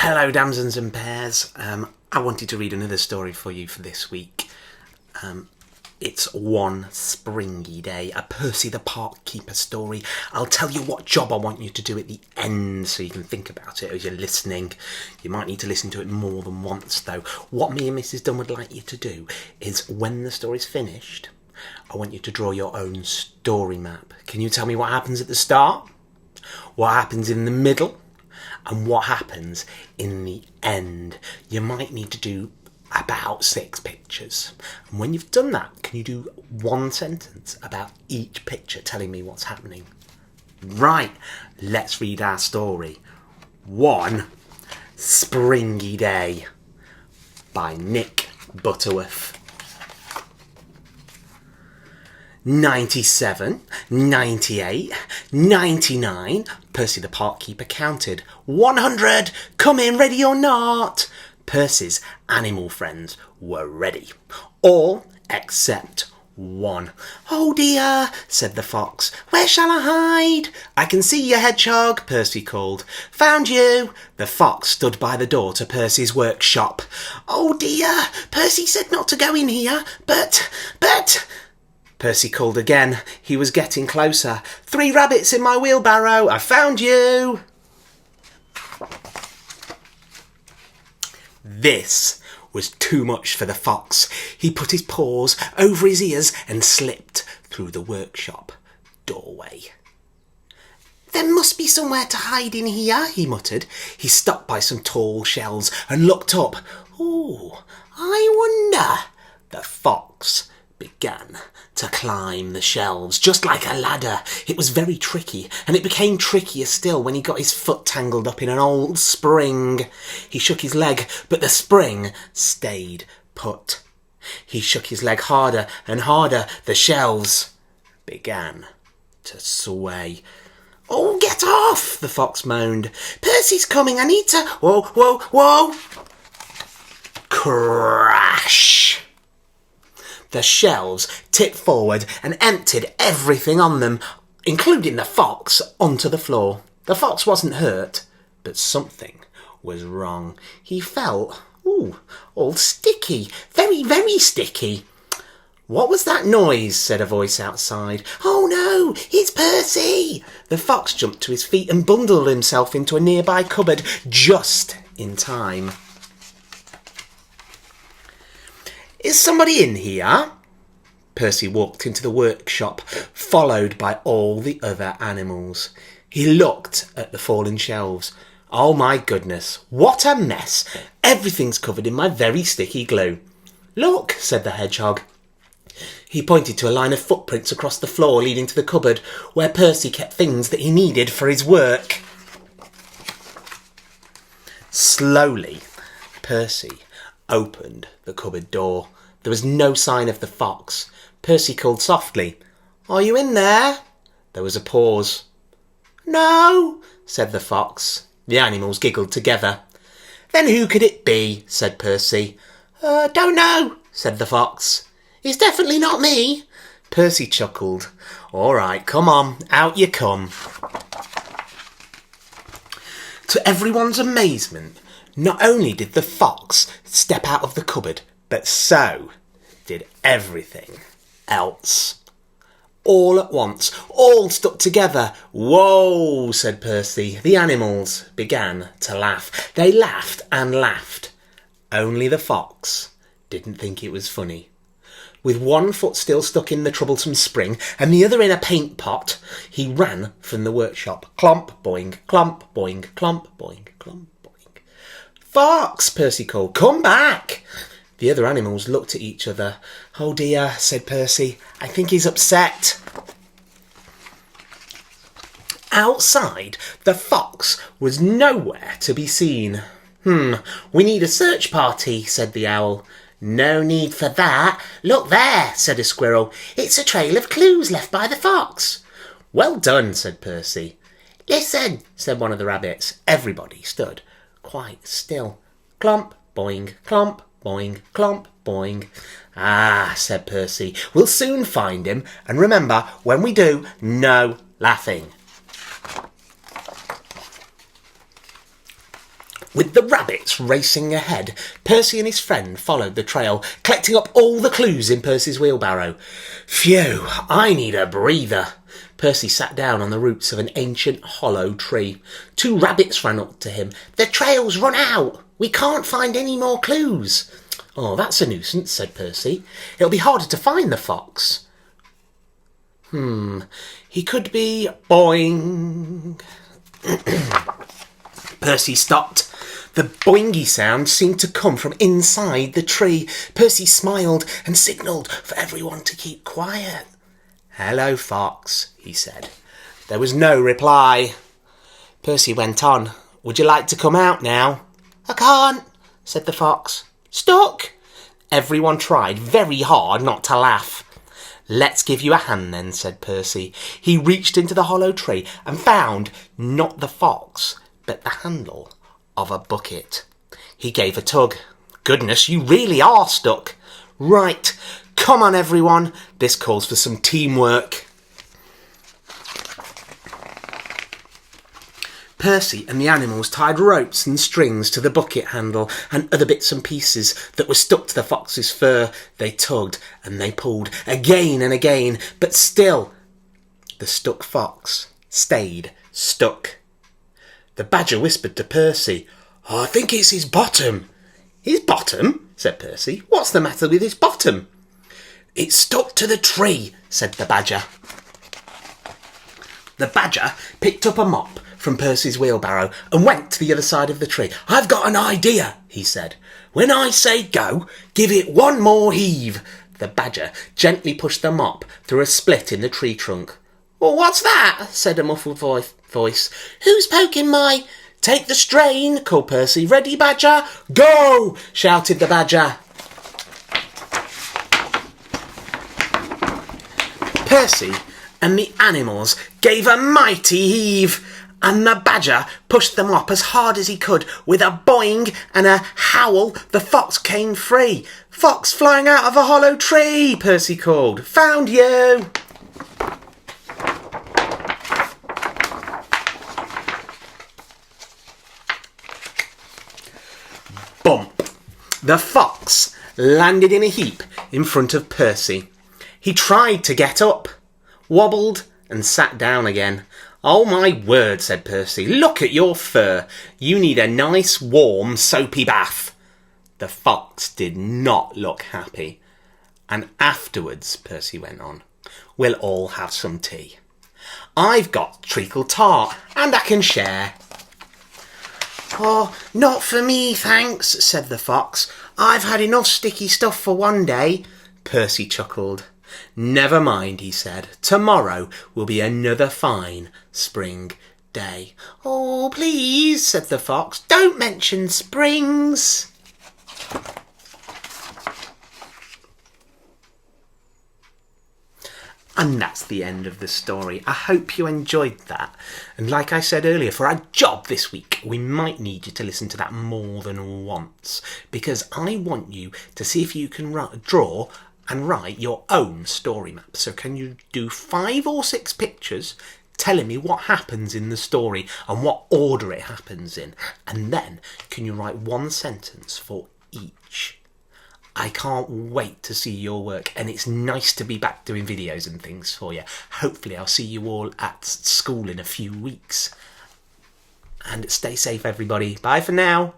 Hello, damsons and bears. I wanted to read another story for you for this week. It's One Springy Day, a Percy the Park keeper story. I'll tell you what job I want you to do at the end so you can think about it as you're listening. You might need to listen to it more than once though. What me and Mrs. Dunn would like you to do is when the story's finished, I want you to draw your own story map. Can you tell me what happens at the start? What happens in the middle? And what happens in the end? You might need to do about 6 pictures. And when you've done that, can you do one sentence about each picture telling me what's happening? Right, let's read our story. One Springy Day by Nick Butterworth. 97, 98, 99, Percy the Park keeper counted. 100, come in, ready or not? Percy's animal friends were ready. All except one. Oh dear, said the fox. Where shall I hide? I can see you, hedgehog, Percy called. Found you. The fox stood by the door to Percy's workshop. Oh dear, Percy said not to go in here, but... Percy called again. He was getting closer. 3 rabbits in my wheelbarrow. I found you. This was too much for the fox. He put his paws over his ears and slipped through the workshop doorway. There must be somewhere to hide in here, he muttered. He stopped by some tall shelves and looked up. Oh, I wonder. The fox began to climb the shelves, just like a ladder. It was very tricky, and it became trickier still when he got his foot tangled up in an old spring. He shook his leg, but the spring stayed put. He shook his leg harder and harder. The shelves began to sway. Oh, get off, the fox moaned. Percy's coming, I need to... Whoa, whoa, whoa! Crash! The shelves tipped forward and emptied everything on them, including the fox, onto the floor. The fox wasn't hurt, but something was wrong. He felt, all sticky, very, very sticky. What was that noise? Said a voice outside. Oh no, it's Percy! The fox jumped to his feet and bundled himself into a nearby cupboard just in time. Is somebody in here? Percy walked into the workshop, followed by all the other animals. He looked at the fallen shelves. Oh my goodness, what a mess. Everything's covered in my very sticky glue. Look, said the hedgehog. He pointed to a line of footprints across the floor leading to the cupboard where Percy kept things that he needed for his work. Slowly, Percy opened the cupboard door. There was no sign of the fox. Percy called softly, Are you in there? There was a pause. No, said the fox. The animals giggled together. Then who could it be? Said Percy. Don't know, said the fox. It's definitely not me. Percy chuckled. All right, come on, out you come. To everyone's amazement, not only did the fox step out of the cupboard, but so did everything else. All at once, all stuck together. Whoa, said Percy. The animals began to laugh. They laughed and laughed. Only the fox didn't think it was funny. With one foot still stuck in the troublesome spring and the other in a paint pot, he ran from the workshop. Clomp, boing, clomp, boing, clomp, boing, clomp, boing. Fox, Percy called, come back! The other animals looked at each other. Oh dear, said Percy, I think he's upset. Outside, the fox was nowhere to be seen. We need a search party, said the owl. No need for that. Look there, said a squirrel. It's a trail of clues left by the fox. Well done, said Percy. Listen, said one of the rabbits. Everybody stood quite still. Clomp, boing, clomp, boing, clomp, boing. Ah, said Percy, we'll soon find him. And remember, when we do, no laughing. With the rabbits racing ahead, Percy and his friend followed the trail, collecting up all the clues in Percy's wheelbarrow. Phew, I need a breather. Percy sat down on the roots of an ancient hollow tree. 2 rabbits ran up to him. The trail's run out. We can't find any more clues. Oh, that's a nuisance, said Percy. It'll be harder to find the fox. He could be boing. Percy stopped. The boingy sound seemed to come from inside the tree. Percy smiled and signalled for everyone to keep quiet. Hello, fox, he said. There was no reply. Percy went on. Would you like to come out now? I can't, said the fox. Stuck. Everyone tried very hard not to laugh. Let's give you a hand then, said Percy. He reached into the hollow tree and found not the fox, but the handle of a bucket. He gave a tug. Goodness, you really are stuck. Right, come on everyone. This calls for some teamwork. Percy and the animals tied ropes and strings to the bucket handle and other bits and pieces that were stuck to the fox's fur. They tugged and they pulled again and again, but still the stuck fox stayed stuck. The badger whispered to Percy, I think it's his bottom. His bottom? Said Percy. What's the matter with his bottom? It's stuck to the tree, said the badger. The badger picked up a mop from Percy's wheelbarrow and went to the other side of the tree. I've got an idea, he said. When I say go, give it one more heave. The badger gently pushed the mop through a split in the tree trunk. Well, what's that? Said a muffled voice. Who's poking my... Take the strain, called Percy. Ready, badger? Go! Shouted the badger. Percy and the animals gave a mighty heave, and the badger pushed them up as hard as he could. With a boing and a howl, the fox came free. Fox flying out of a hollow tree, Percy called. Found you! Bump! The fox landed in a heap in front of Percy. He tried to get up, wobbled and sat down again. Oh my word, said Percy. Look at your fur. You need a nice, warm, soapy bath. The fox did not look happy. And afterwards, Percy went on, we'll all have some tea. I've got treacle tart and I can share. Oh, not for me, thanks, said the fox. I've had enough sticky stuff for one day. Percy chuckled. Never mind, he said. Tomorrow will be another fine spring day. Oh, please, said the fox. Don't mention springs. And that's the end of the story. I hope you enjoyed that. And like I said earlier, for our job this week, we might need you to listen to that more than once, because I want you to see if you can draw and write your own story map. So can you do 5 or 6 pictures telling me what happens in the story and what order it happens in? And then can you write 1 sentence for each? I can't wait to see your work, and it's nice to be back doing videos and things for you. Hopefully I'll see you all at school in a few weeks. And stay safe, everybody. Bye for now.